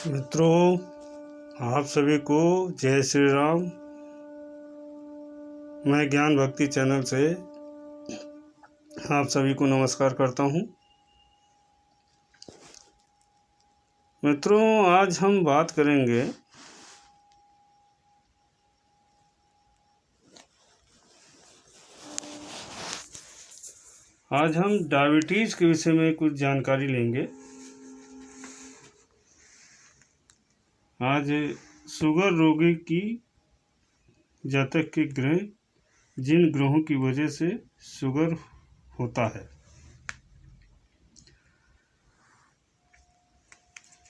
मित्रों, आप सभी को जय श्री राम। मैं ज्ञान भक्ति चैनल से आप सभी को नमस्कार करता हूं। मित्रों, आज हम बात करेंगे डायबिटीज़ के विषय में कुछ जानकारी लेंगे। आज शुगर रोगी की जातक के ग्रह, जिन ग्रहों की वजह से शुगर होता है।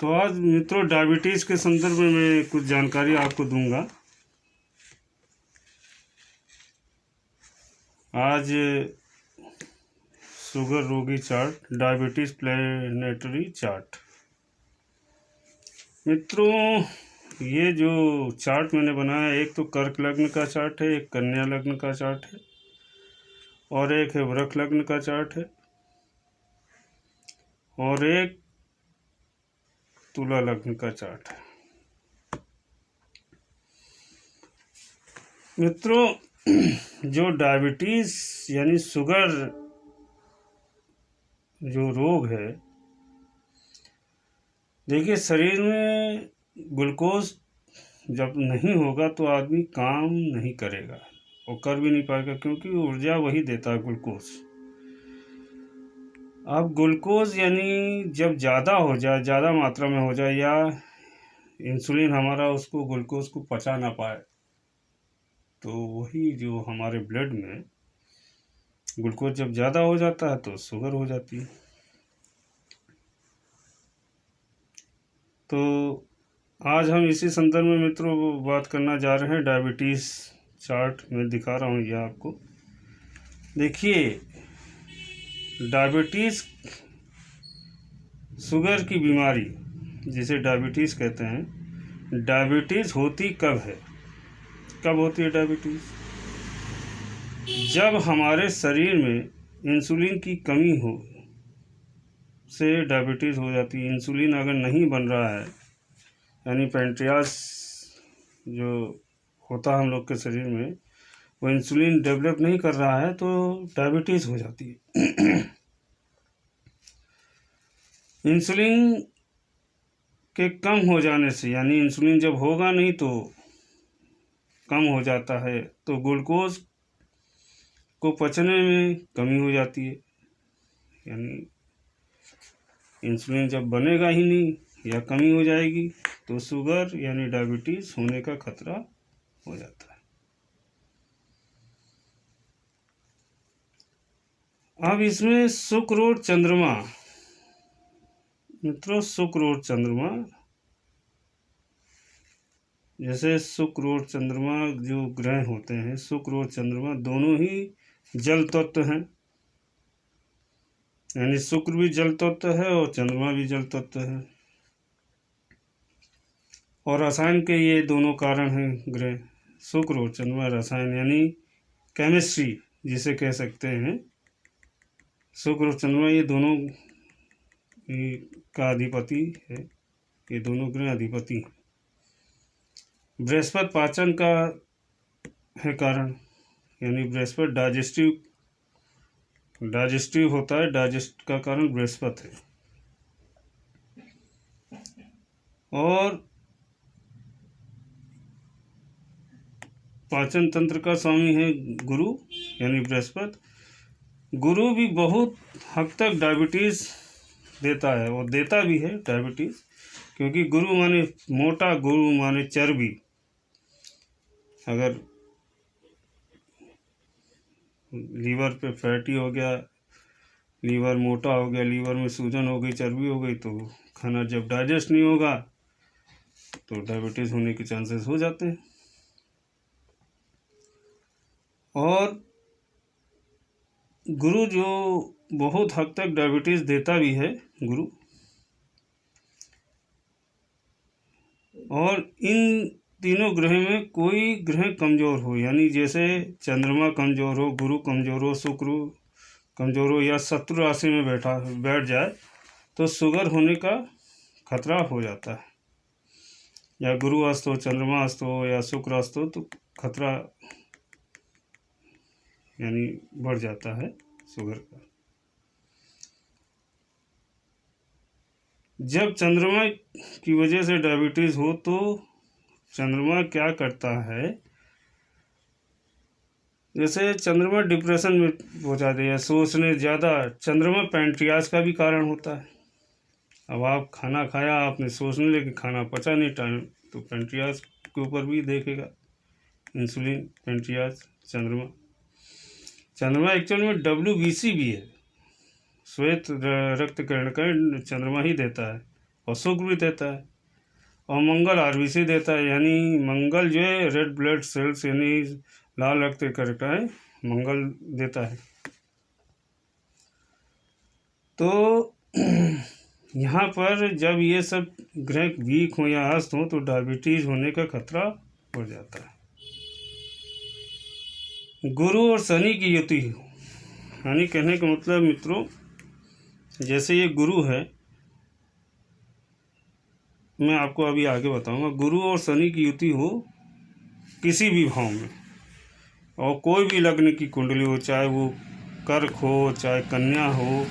तो आज मित्रों, डायबिटीज़ के संदर्भ में मैं कुछ जानकारी आपको दूंगा। आज शुगर रोगी चार्ट, डायबिटीज़ प्लेनेटरी चार्ट। मित्रों, ये जो चार्ट मैंने बनाया, एक तो कर्क लग्न का चार्ट है, एक कन्या लग्न का चार्ट है और एक है वृक लग्न का चार्ट है और एक तुला लग्न का चार्ट है। मित्रों, जो डायबिटीज़ यानी शुगर जो रोग है, देखिए, शरीर में ग्लूकोज जब नहीं होगा तो आदमी काम नहीं करेगा और कर भी नहीं पाएगा, क्योंकि ऊर्जा वही देता है, ग्लूकोज। अब ग्लूकोज यानी जब ज़्यादा हो जाए, ज़्यादा मात्रा में हो जाए, या इंसुलिन हमारा उसको ग्लूकोज को पचा ना पाए, तो वही जो हमारे ब्लड में ग्लूकोज जब ज़्यादा हो जाता है तो शुगर हो जाती है। तो आज हम इसी संदर्भ में मित्रों बात करना जा रहे हैं। डायबिटीज़ चार्ट में दिखा रहा हूँ, यह आपको देखिए। डायबिटीज़, शुगर की बीमारी जिसे डायबिटीज़ कहते हैं, डायबिटीज़ होती कब है? कब होती है डायबिटीज़? जब हमारे शरीर में इंसुलिन की कमी हो से डायबिटीज़ हो जाती है। इंसुलिन अगर नहीं बन रहा है, यानी पैंक्रियास जो होता है हम लोग के शरीर में, वो इंसुलिन डेवलप नहीं कर रहा है, तो डायबिटीज़ हो जाती है। इंसुलिन के कम हो जाने से, यानी इंसुलिन जब होगा नहीं तो कम हो जाता है, तो ग्लूकोज को पचने में कमी हो जाती है। यानी इंसुलिन जब बनेगा ही नहीं या कमी हो जाएगी, तो शुगर यानी डायबिटीज़ होने का खतरा हो जाता है। अब इसमें शुक्र और चंद्रमा, मित्रों, शुक्र और चंद्रमा, जैसे शुक्र और चंद्रमा जो ग्रह होते हैं, शुक्र और चंद्रमा दोनों ही जल तत्व हैं। यानी शुक्र भी जल तत्व है और चंद्रमा भी जल तत्व है। और रसायन के ये दोनों कारण हैं ग्रह, शुक्र और चंद्रमा। रसायन यानी केमिस्ट्री जिसे कह सकते हैं, शुक्र और चंद्रमा ये दोनों का अधिपति है, ये दोनों ग्रह अधिपति हैं। बृहस्पति पाचन का है कारण, यानी बृहस्पति डाइजेस्टिव होता है, डाइजेस्ट का कारण बृहस्पति है। और पाचन तंत्र का स्वामी है गुरु, यानी बृहस्पति। गुरु भी बहुत हद तक डायबिटीज़ देता है, और देता भी है डायबिटीज़, क्योंकि गुरु माने मोटा, गुरु माने चर्बी। अगर लीवर पे फैटी हो गया, लीवर मोटा हो गया, लीवर में सूजन हो गई, चर्बी हो गई, तो खाना जब डाइजेस्ट नहीं होगा तो डायबिटीज़ होने के चांसेस हो जाते हैं। और गुरु जो बहुत हद तक डायबिटीज़ देता भी है, गुरु। और इन तीनों ग्रह में कोई ग्रह कमज़ोर हो, यानी जैसे चंद्रमा कमज़ोर हो, गुरु कमज़ोर हो, शुक्र कमज़ोर हो, या शत्रु राशि में बैठ जाए, तो शुगर होने का खतरा हो जाता है। या गुरु अस्त हो, चंद्रमा अस्त हो या शुक्र अस्त हो तो खतरा यानी बढ़ जाता है शुगर का। जब चंद्रमा की वजह से डायबिटीज़ हो तो चंद्रमा क्या करता है, जैसे चंद्रमा डिप्रेशन में हो जाती है, सोचने ज़्यादा। चंद्रमा पैंक्रियाज का भी कारण होता है। अब आप खाना खाया, आपने सोचने लगे खाना पचा नहीं टाइम, तो पैंक्रियाज के ऊपर भी देखेगा इंसुलिन, पैंक्रियाज, चंद्रमा एक्चुअल में WBC भी है, श्वेत रक्तकण का चंद्रमा ही देता है, और शुक्र भी देता है, और मंगल RBC देता है। यानी मंगल जो है रेड ब्लड सेल्स यानी लाल रक्तकण का है, मंगल देता है। तो यहाँ पर जब ये सब ग्रह वीक हो या अस्त हो तो डायबिटीज़ होने का खतरा हो जाता है। गुरु और शनि की युति हो, यानी कहने का मतलब मित्रों, जैसे ये गुरु है, मैं आपको अभी आगे बताऊंगा। गुरु और शनि की युति हो किसी भी भाव में, और कोई भी लग्न की कुंडली हो, चाहे वो कर्क हो, चाहे कन्या हो,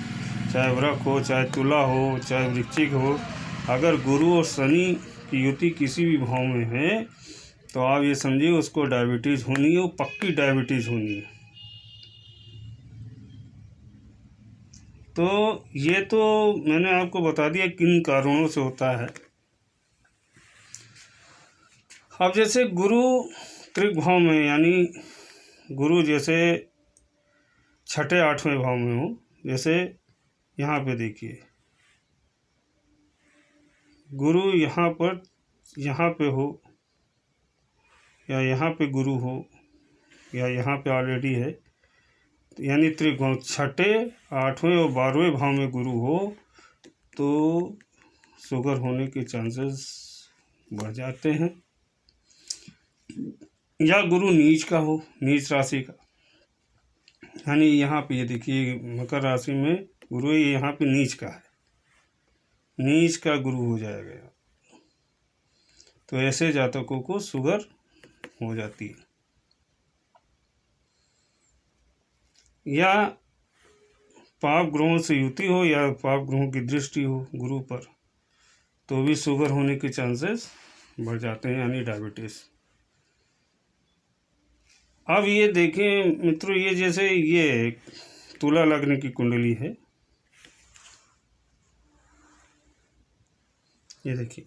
चाहे वृक हो, चाहे तुला हो, चाहे वृश्चिक हो, अगर गुरु और शनि की युति किसी भी भाव में है तो आप ये समझिए उसको डायबिटीज़ होनी है, वो पक्की डायबिटीज़ होनी है। तो ये तो मैंने आपको बता दिया किन कारणों से होता है। अब जैसे गुरु त्रिक भाव में, यानी गुरु जैसे छठे आठवें भाव में हो, जैसे यहाँ पे देखिए गुरु यहाँ पे हो, या यहाँ पे गुरु हो, या यहाँ पे ऑलरेडी है, यानी त्रिभाव छठे, आठवें और 12वें भाव में गुरु हो तो शुगर होने के चांसेस बढ़ जाते हैं। या गुरु नीच का हो, नीच राशि का, यानी यहाँ पे ये देखिए मकर राशि में गुरु ये यहाँ पे नीच का है, नीच का गुरु हो जाएगा, तो ऐसे जातकों को शुगर हो जाती है। या पाप ग्रहों से युति हो या पाप ग्रहों की दृष्टि हो गुरु पर, तो भी शुगर होने के चांसेस बढ़ जाते हैं, यानी डायबिटीज़। अब ये देखें मित्रों, ये जैसे ये तुला लग्न की कुंडली है, ये देखिए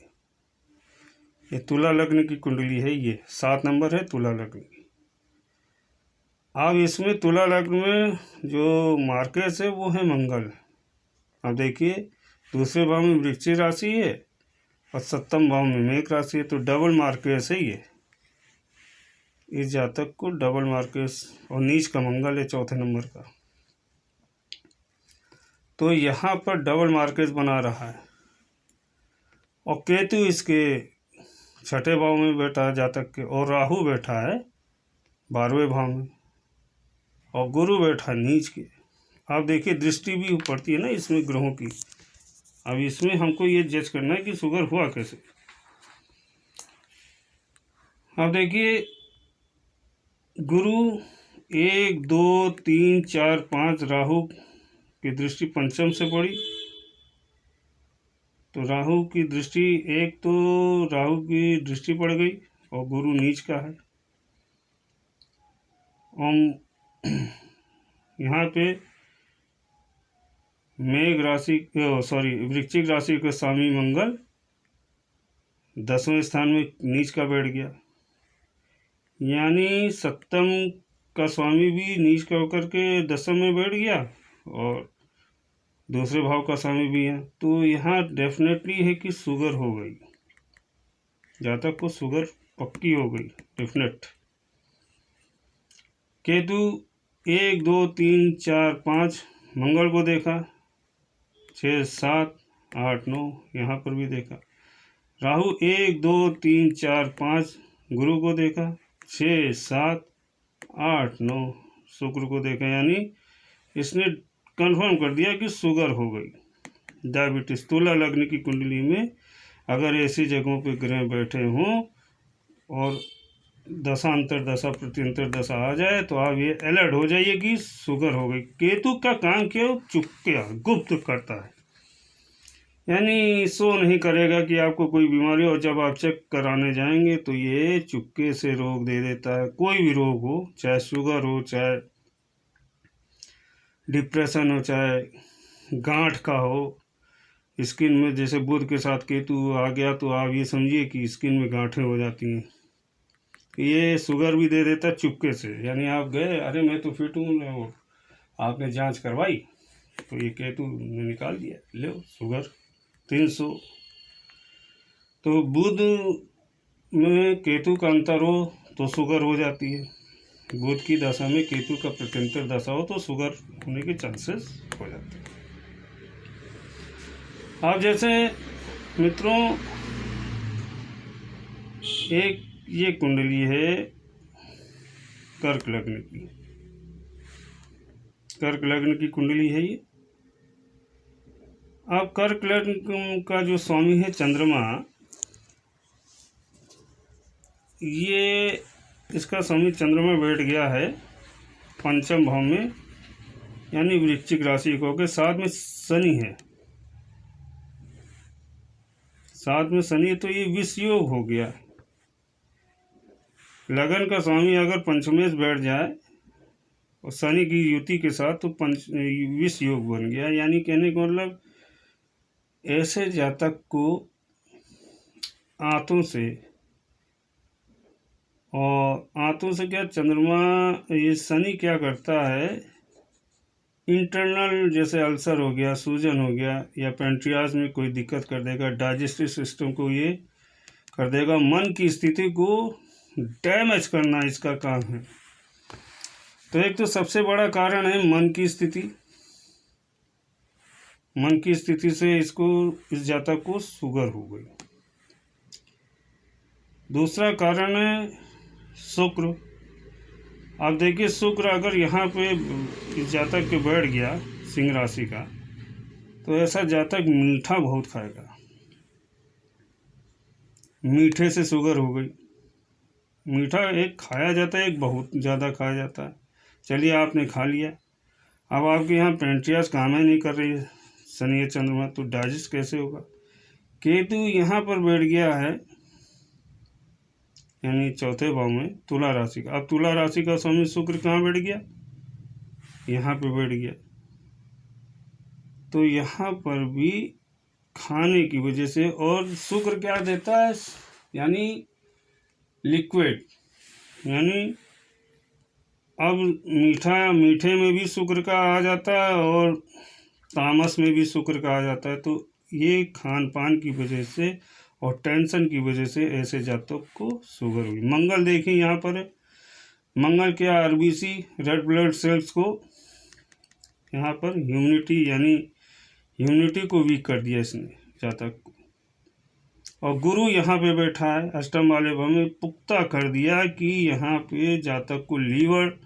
ये तुला लग्न की कुंडली है, ये 7 नंबर है तुला लग्न की। अब इसमें तुला लग्न में जो मार्केस है वो है मंगल। अब देखिए दूसरे भाव में वृश्चिक राशि है और 7वें भाव में मेष राशि है, तो डबल मार्केस है ये, इस जातक को डबल मार्केस, और नीच का मंगल है 4थे नंबर का, तो यहाँ पर डबल मार्केस बना रहा है। और केतु इसके 6ठे भाव में बैठा है जातक के, और राहु बैठा है 12वें भाव में, और गुरु बैठा नीच के। आप देखिए दृष्टि भी पड़ती है ना इसमें ग्रहों की। अब इसमें हमको ये जज करना है कि शुगर हुआ कैसे। अब देखिए गुरु 1 2 3 4 5 राहु की दृष्टि पंचम से पड़ी, तो राहु की दृष्टि एक, तो राहु की दृष्टि पड़ गई और गुरु नीच का है। यहाँ पे वृश्चिक राशि के स्वामी मंगल 10वें स्थान में नीच का बैठ गया, यानी 7म का स्वामी भी नीच का होकर के 10वें में बैठ गया, और दूसरे भाव का स्वामी भी है, तो यहाँ डेफिनेटली है कि शुगर हो गई, जातक को शुगर पक्की हो गई डेफिनेट। केतु 1 2 3 4 5 मंगल को देखा, 6 7 8 9 यहाँ पर भी देखा। राहु 1 2 3 4 5 गुरु को देखा, 6 7 8 9 शुक्र को देखा, यानी इसने कंफर्म कर दिया कि शुगर हो गई, डायबिटीज़। तुला लग्न की कुंडली में अगर ऐसी जगहों पे ग्रह बैठे हों और दशांतर दशा प्रत्यंतर दशा आ जाए तो आप ये अलर्ट हो जाइए कि शुगर हो गई। केतु का काम क्या, चुपके गुप्त करता है, यानी शो नहीं करेगा कि आपको कोई बीमारी हो। जब आप चेक कराने जाएंगे तो ये चुपके से रोग दे देता है। कोई भी रोग हो, चाहे शुगर हो, चाहे डिप्रेशन हो, चाहे गांठ का हो, स्किन में जैसे बुध के साथ केतु आ गया तो आप ये समझिए कि स्किन में गांठें हो जाती हैं। ये शुगर भी दे देता है चुपके से, यानी आप गए, अरे मैं तो फिट हूँ, आपने जांच करवाई तो ये केतु ने निकाल दिया, लो शुगर 300। तो बुध में केतु का अंतर हो तो शुगर हो जाती है। बुध की दशा में केतु का प्रत्यंतर दशा हो तो शुगर होने के चांसेस हो जाते हैं। अब जैसे मित्रों, एक ये कुंडली है कर्क लग्न की, कर्क लग्न की कुंडली है ये। अब कर्क लग्न का जो स्वामी है चंद्रमा, ये इसका स्वामी चंद्रमा बैठ गया है पंचम भाव में, यानी वृश्चिक राशि को के साथ में शनि है, साथ में शनि, तो ये विष योग हो गया। लगन का स्वामी अगर पंचमेश बैठ जाए और शनि की युति के साथ तो विष योग बन गया। यानी कहने का मतलब ऐसे जातक को आंतों से, और आंतों से क्या, चंद्रमा ये शनि क्या करता है, इंटरनल जैसे अल्सर हो गया, सूजन हो गया, या पेंट्रियाज में कोई दिक्कत कर देगा, डाइजेस्टिव सिस्टम को ये कर देगा, मन की स्थिति को डैमेज करना इसका काम है। तो एक तो सबसे बड़ा कारण है मन की स्थिति, मन की स्थिति से इसको, इस जातक को शुगर हो गई। दूसरा कारण है शुक्र। आप देखिए शुक्र अगर यहाँ पे इस जातक के बैठ गया सिंह राशि का, तो ऐसा जातक मीठा बहुत खाएगा, मीठे से शुगर हो गई। मीठा एक खाया जाता है, एक बहुत ज़्यादा खाया जाता है। चलिए आपने खा लिया, अब आपके यहाँ पेंट्रियास काम ही नहीं कर रही है शनि या चंद्रमा, तो डाइजेस्ट कैसे होगा। केतु यहाँ पर बैठ गया है यानी चौथे भाव में तुला राशि का। अब तुला राशि का स्वामी शुक्र कहाँ बैठ गया, यहाँ पे बैठ गया, तो यहाँ पर भी खाने की वजह से, और शुक्र क्या देता है, यानी लिक्विड, यानी अब मीठे में भी शुक्र का आ जाता है और तामस में भी शुक्र का आ जाता है। तो ये खान पान की वजह से और टेंशन की वजह से ऐसे जातक को शुगर हुई। मंगल देखिए यहाँ पर, मंगल क्या, आरबीसी रेड ब्लड सेल्स को यहाँ पर ह्यूमिनिटी, यानी ह्यूमिनिटी को वीक कर दिया इसने जातक को। और गुरु यहाँ पे बैठा है अष्टम वाले भाव में, पुख्ता कर दिया कि यहाँ पे जातक को लीवर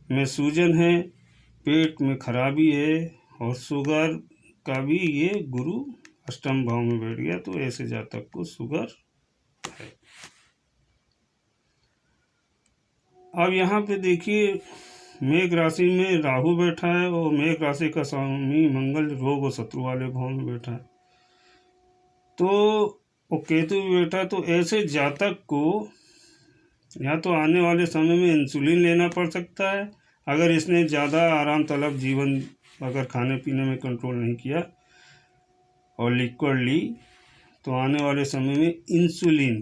में सूजन है, पेट में खराबी है, और शुगर का भी ये गुरु अष्टम भाव में बैठ गया, तो ऐसे जातक को शुगर है। अब यहाँ पे देखिए मेघ राशि में राहु बैठा है, और मेघ राशि का स्वामी मंगल रोग और शत्रु वाले भाव में बैठा है, तो वो केतु भी बैठा है। तो ऐसे जातक को या तो आने वाले समय में इंसुलिन लेना पड़ सकता है, अगर इसने ज़्यादा आराम तलब जीवन अगर खाने पीने में कंट्रोल नहीं किया और लिक्विड ली, तो आने वाले समय में इंसुलिन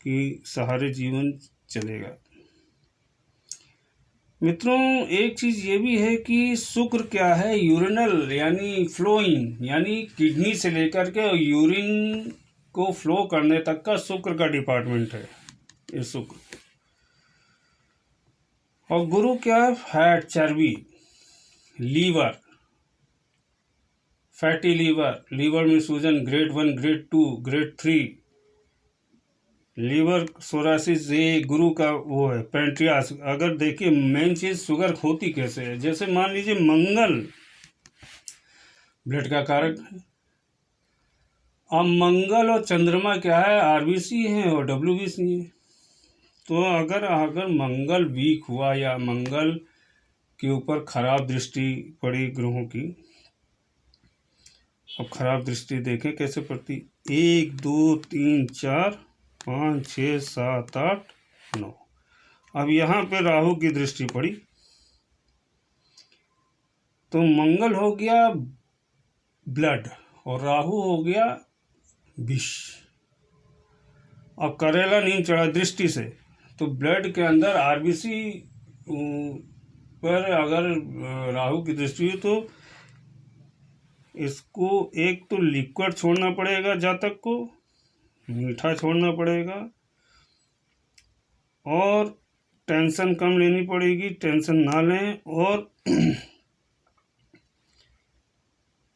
की सहारे जीवन चलेगा। मित्रों एक चीज़ ये भी है कि शुक्र क्या है, यूरिनल यानी फ्लोइंग, यानी किडनी से लेकर के यूरिन को फ्लो करने तक का शुक्र का डिपार्टमेंट है ये शुक्र। और गुरु क्या है, फैट, चर्बी, लीवर, फैटी लीवर, लीवर में सूजन grade 1, grade 2, grade 3, liver cirrhosis, ये गुरु का वो है। पेंट्रियास, अगर देखिए मेन चीज़ शुगर होती कैसे है, जैसे मान लीजिए मंगल ब्लड का कारक है, अब मंगल और चंद्रमा क्या है, आरबीसी हैं और डब्ल्यूबीसी हैं। तो अगर मंगल वीक हुआ या मंगल के ऊपर खराब दृष्टि पड़ी ग्रहों की, अब खराब दृष्टि देखें कैसे पड़ती, 1 2 3 4 5 6 7 8 9। अब यहाँ पे राहु की दृष्टि पड़ी तो मंगल हो गया ब्लड और राहु हो गया विष। अब करेला नींद चढ़ा दृष्टि से, तो ब्लड के अंदर आरबीसी पर अगर राहु की दृष्टि हुई तो इसको एक तो लिक्विड छोड़ना पड़ेगा, जातक को मीठा छोड़ना पड़ेगा और टेंशन कम लेनी पड़ेगी, टेंशन ना लें। और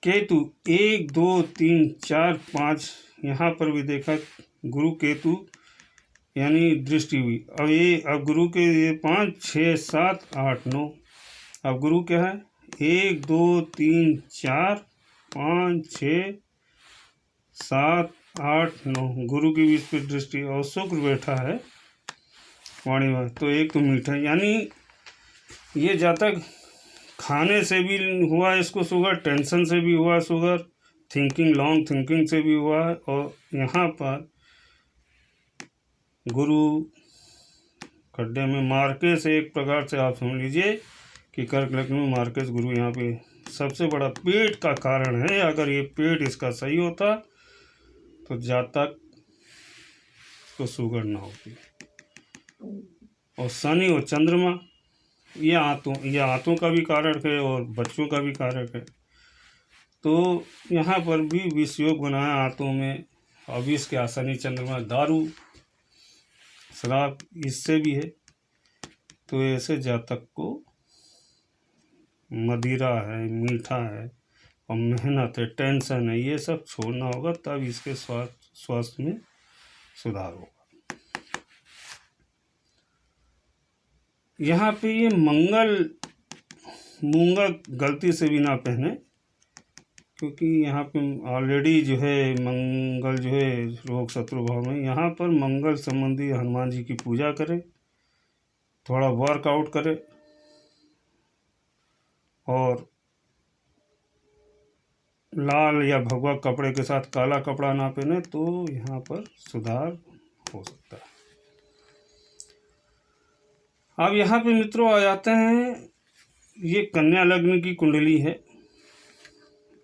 केतु 1 2 3 4 5 यहाँ पर भी देखा गुरु केतु यानी दृष्टि हुई। अब गुरु के ये 5 6 7 8 9। अब गुरु क्या है 1 2 3 4 5 6 7 8 9, गुरु की 20 पे दृष्टि और शुक्र बैठा है वाणी में। तो एक तो मीठा यानी ये जातक खाने से भी हुआ इसको शुगर, टेंशन से भी हुआ शुगर, थिंकिंग लॉन्ग थिंकिंग से भी हुआ है। और यहाँ पर गुरु खड्डे में मार्केस, एक प्रकार से आप समझ लीजिए कि कर्क लग्न में मार्केस गुरु यहाँ पे सबसे बड़ा पेट का कारण है। अगर ये पेट इसका सही होता तो जातक को शुगर ना होती। और शनि और चंद्रमा ये आंतों का भी कारक है और बच्चों का भी कारक है। तो यहाँ पर भी विष योग बनाया आंतों में। अब इसके शनि चंद्रमा दारू शराब इससे भी है। तो ऐसे जातक को मदिरा है, मीठा है और मेहनत है, टेंशन है, ये सब छोड़ना होगा, तब इसके स्वास्थ्य में सुधार होगा। यहाँ पे ये मंगल मूंगा गलती से भी ना पहने, क्योंकि यहाँ पे ऑलरेडी जो है मंगल जो है रोग शत्रु भाव में। यहाँ पर मंगल संबंधी हनुमान जी की पूजा करें, थोड़ा वर्कआउट करें और लाल या भगवा कपड़े के साथ काला कपड़ा ना पहने तो यहाँ पर सुधार हो सकता है। अब यहाँ पे मित्रों आ जाते हैं, ये कन्या लग्न की कुंडली है।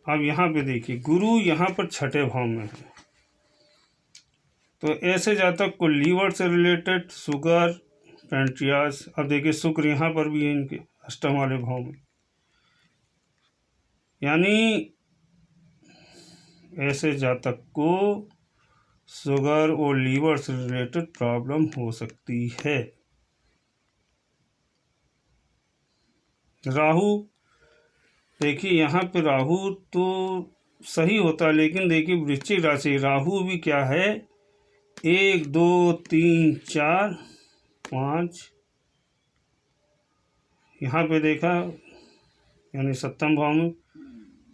अब यहाँ पे देखिए गुरु यहाँ पर 6ठे भाव में है, तो ऐसे जातक को लीवर से रिलेटेड शुगर, पैंक्रियास। अब देखिए शुक्र यहाँ पर भी है इनके अष्टम वाले भाव में, यानी ऐसे जातक को शुगर और लीवर से रिलेटेड प्रॉब्लम हो सकती है। राहु देखिए यहाँ पे राहु तो सही होता है, लेकिन देखिए वृश्चिक राशि राहु भी क्या है 1 2 3 4 5 यहाँ पे देखा यानी सप्तम भाव में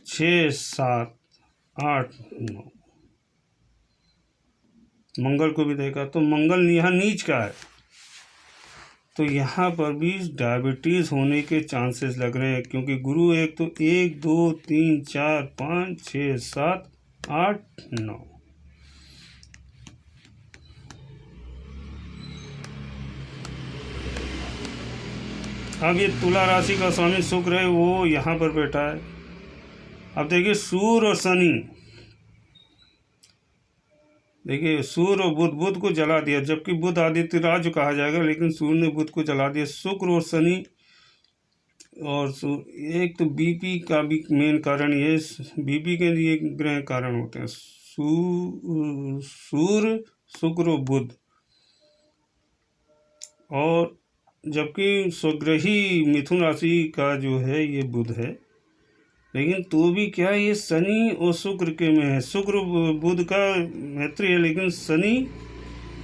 6 7 8 9। मंगल को भी देखा तो मंगल यहाँ नीच का है, तो यहाँ पर भी डायबिटीज़ होने के चांसेस लग रहे हैं, क्योंकि गुरु एक तो 1 2 3 4 5 6 7 8 9। अब ये तुला राशि का स्वामी शुक्र है, वो यहाँ पर बैठा है। अब देखिए सूर्य और शनि, देखिए सूर्य और बुध को जला दिया, जबकि बुध आदित्य राज कहा जाएगा, लेकिन सूर्य ने बुध को जला दिया। शुक्र और शनि और एक तो बीपी का भी मेन कारण ये, बीपी के लिए ग्रह कारण होते हैं सूर्य शुक्र और बुध। और जबकि स्वग्रही मिथुन राशि का जो है ये बुध है, लेकिन तो भी क्या ये शनि और शुक्र के में है। शुक्र बुध का मैत्री है, लेकिन शनि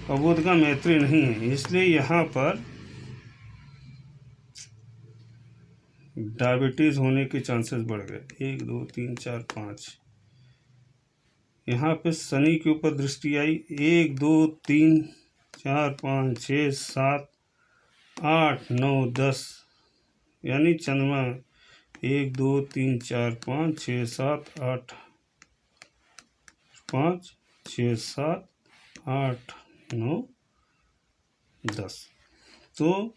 और बुध का मैत्री नहीं है, इसलिए यहाँ पर डायबिटीज़ होने के चांसेस बढ़ गए। 1 2 3 4 5 यहाँ पे शनि के ऊपर दृष्टि आई, 1 2 3 4 5 6 7 8 9 10, यानी चंद्रमा 1 2 3 4 5 6 7 8 5 6 7 8 9 10। तो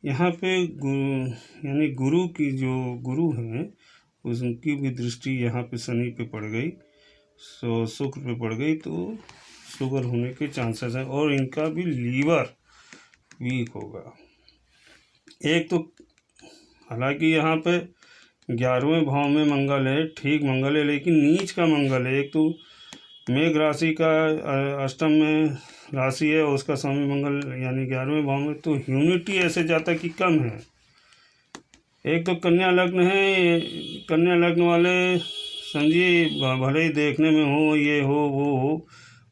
यहाँ पे यानी गुरु की जो गुरु हैं उनकी भी दृष्टि यहाँ पे शनि पे पड़ गई, सो शुक्र पे पड़ गई, तो शुगर होने के चांसेस हैं और इनका भी लीवर वीक होगा। एक तो हालांकि यहाँ पे 11वें भाव में मंगल है, ठीक मंगल है, लेकिन नीच का मंगल है। एक तो मेघ राशि का अष्टम में राशि है, उसका स्वामी मंगल यानी 11वें भाव में, तो ह्यूमिडिटी ऐसे जाता कि कम है। एक तो कन्या लग्न है, कन्या लग्न वाले समझिए भले ही देखने में हो ये हो वो हो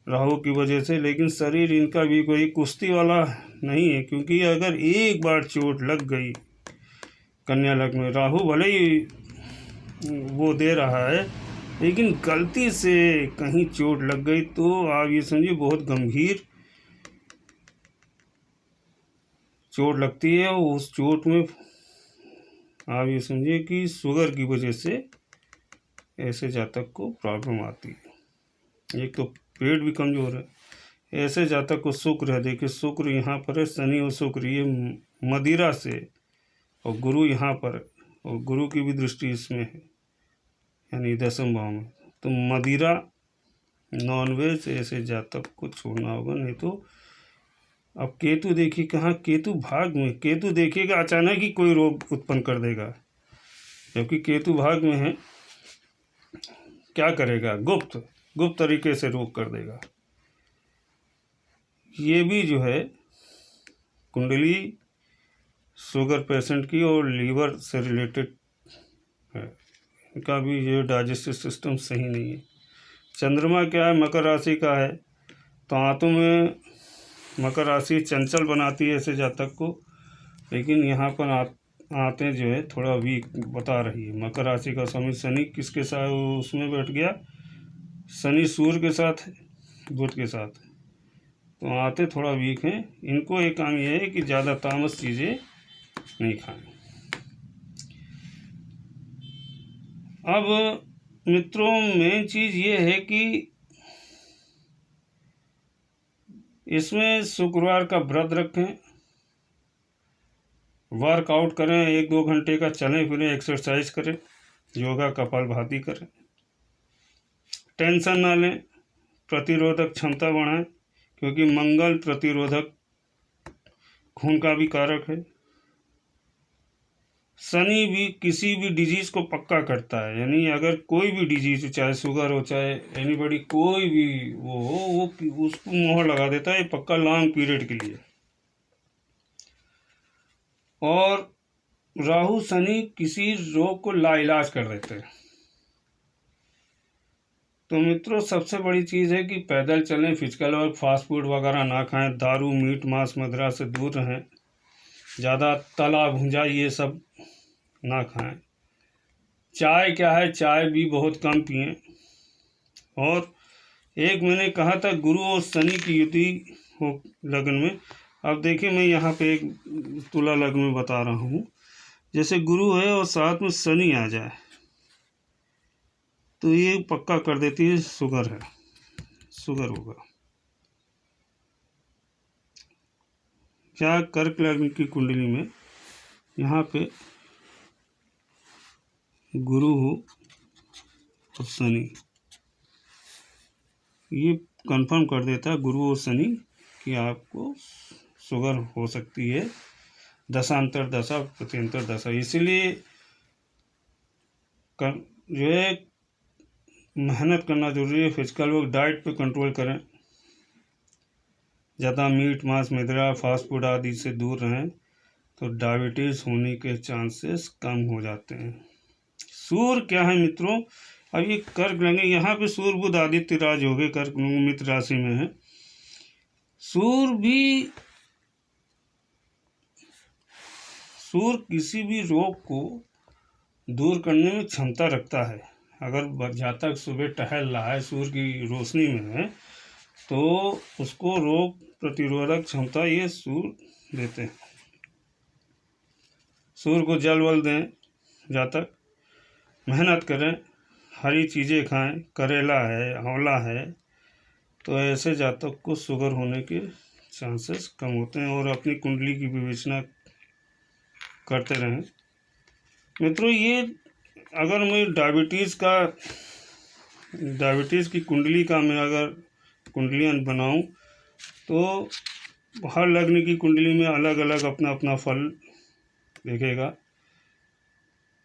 राहु की वजह से, लेकिन शरीर इनका भी कोई कुश्ती वाला नहीं है, क्योंकि अगर एक बार चोट लग गई कन्या लग्न में, राहु भले ही वो दे रहा है लेकिन गलती से कहीं चोट लग गई तो आप ये समझिए बहुत गंभीर चोट लगती है। उस चोट में आप ये समझिए कि शुगर की वजह से ऐसे जातक को प्रॉब्लम आती है। एक तो पेट भी कमज़ोर है, ऐसे जातक को शुक्र है, देखिए शुक्र यहाँ पर है, शनि और शुक्र ये मदिरा से, और गुरु यहाँ पर है, और गुरु की भी दृष्टि इसमें है यानी 10वें भाव में। तो मदिरा नॉनवेज ऐसे जातक को छोड़ना होगा, नहीं तो अब केतु देखिए कहाँ, केतु भाग में, केतु देखिएगा अचानक ही कोई रोग उत्पन्न कर देगा, जबकि केतु भाग में है, क्या करेगा, गुप्त तरीके से रोग कर देगा। ये भी जो है कुंडली शुगर पेशेंट की और लीवर से रिलेटेड है, इनका भी ये डाइजेस्टिव सिस्टम सही नहीं है। चंद्रमा क्या है, मकर राशि का है, तो आंतों में मकर राशि चंचल बनाती है ऐसे जातक को, लेकिन यहाँ पर आंतें जो है थोड़ा वीक बता रही है। मकर राशि का स्वामी शनि किसके साथ उसमें बैठ गया, शनि सूर्य के साथ, बुध के साथ, तो आंतें थोड़ा वीक हैं। इनको एक काम यह है कि ज़्यादा तामस चीज़ें नहीं खाएं। अब मित्रों मेन चीज़ ये है कि इसमें शुक्रवार का व्रत रखें, वर्कआउट करें, 1-2 घंटे का चलें फिरें, एक्सरसाइज करें, योगा कपालभाति करें, टेंशन ना लें, प्रतिरोधक क्षमता बढ़ाएं, क्योंकि मंगल प्रतिरोधक खून का भी कारक है। शनि भी किसी भी डिजीज़ को पक्का करता है, यानी अगर कोई भी डिजीज़ हो, चाहे शुगर हो, चाहे एनीबॉडी कोई भी वो हो, वो उसको मोहर लगा देता है पक्का लॉन्ग पीरियड के लिए। और राहु शनि किसी रोग को लाइलाज कर देते हैं। तो मित्रों सबसे बड़ी चीज़ है कि पैदल चलें, फिजिकल वर्क, फास्ट फूड वगैरह ना खाएं, दारू मीट मांस मदिरा से दूर रहें, ज़्यादा तला भुंजा ये सब ना खाएं। चाय क्या है, चाय भी बहुत कम पिएं। और एक मैंने कहा था गुरु और शनि की युति हो लग्न में, अब देखिए मैं यहाँ पे एक तुला लग्न में बता रहा हूँ, जैसे गुरु है और साथ में शनि आ जाए तो ये पक्का कर देती है शुगर है, शुगर होगा। क्या कर्क लग्न की कुंडली में यहाँ पे गुरु हो और शनि, ये कंफर्म कर देता है गुरु और शनि कि आपको शुगर हो सकती है, दशांतर दशा प्रत्यंतर दशा। इसीलिए जो है मेहनत करना जरूरी है, फिजिकल वर्क, डाइट पे कंट्रोल करें, ज़्यादा मीट मांस मदिरा फास्ट फूड आदि से दूर रहें, तो डायबिटीज़ होने के चांसेस कम हो जाते हैं। सूर्य क्या है मित्रों, अब ये कर्क लग्न, यहाँ पे सूर्य बुध आदित्य राज हो गए, कर्क मित्र राशि में है। सूर्य किसी भी रोग को दूर करने में क्षमता रखता है, अगर जातक सुबह टहल रहा है, सूर्य की रोशनी में है, तो उसको रोग प्रतिरोधक क्षमता ये सूर्य देते हैं। सूर्य को जल वल दें, जातक मेहनत करें, हरी चीज़ें खाएं, करेला है, आंवला है, तो ऐसे जातक को शुगर होने के चांसेस कम होते हैं। और अपनी कुंडली की विवेचना करते रहें। मित्रों, ये अगर मैं डायबिटीज़ की कुंडली का मैं अगर कुंडलियाँ बनाऊं, तो हर लग्न की कुंडली में अलग अलग अपना अपना फल देखेगा।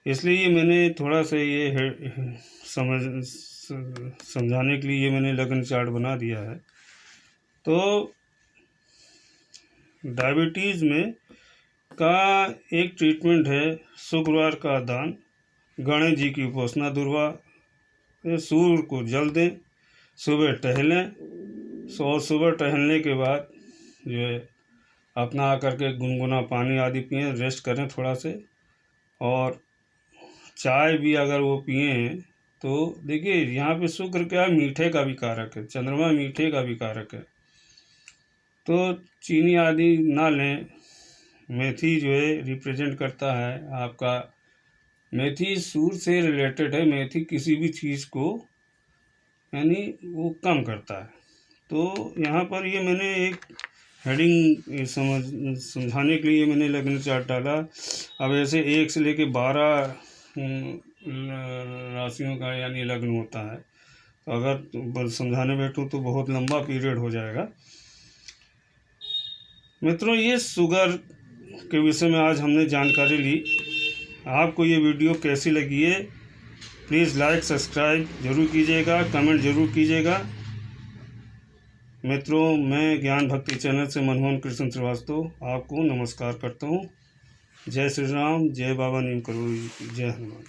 इसलिए ये मैंने थोड़ा सा ये समझाने के लिए ये मैंने लग्न चार्ट बना दिया है। तो डायबिटीज़ में का एक ट्रीटमेंट है शुक्रवार का दान, गणेश जी की उपासना, दुर्वा, सूर्य को जल दें, सुबह टहलें, और सुबह टहलने के बाद जो है अपना आकर के गुनगुना पानी आदि पिएं, रेस्ट करें थोड़ा से। और चाय भी अगर वो पिए हैं तो देखिए यहाँ पे शुक्र क्या है, मीठे का भी कारक है, चंद्रमा मीठे का भी कारक है, तो चीनी आदि ना लें। मेथी जो है रिप्रेजेंट करता है आपका, मेथी सूर्य से रिलेटेड है। मेथी किसी भी चीज़ को यानी वो कम करता है। तो यहाँ पर ये मैंने एक हेडिंग समझाने के लिए मैंने लग्न चार्ट डाला। अब ऐसे 1 से लेके 12 राशियों का यानी लग्न होता है, तो अगर समझाने बैठूँ तो बहुत लंबा पीरियड हो जाएगा। मित्रों, ये शुगर के विषय में आज हमने जानकारी ली। आपको ये वीडियो कैसी लगी है, प्लीज़ लाइक सब्सक्राइब जरूर कीजिएगा, कमेंट जरूर कीजिएगा। मित्रों, मैं ज्ञान भक्ति चैनल से मनमोहन कृष्ण श्रीवास्तव आपको नमस्कार करता हूँ। जय श्री राम, जय बाबा नीम करोड़ी, जय हनुमान।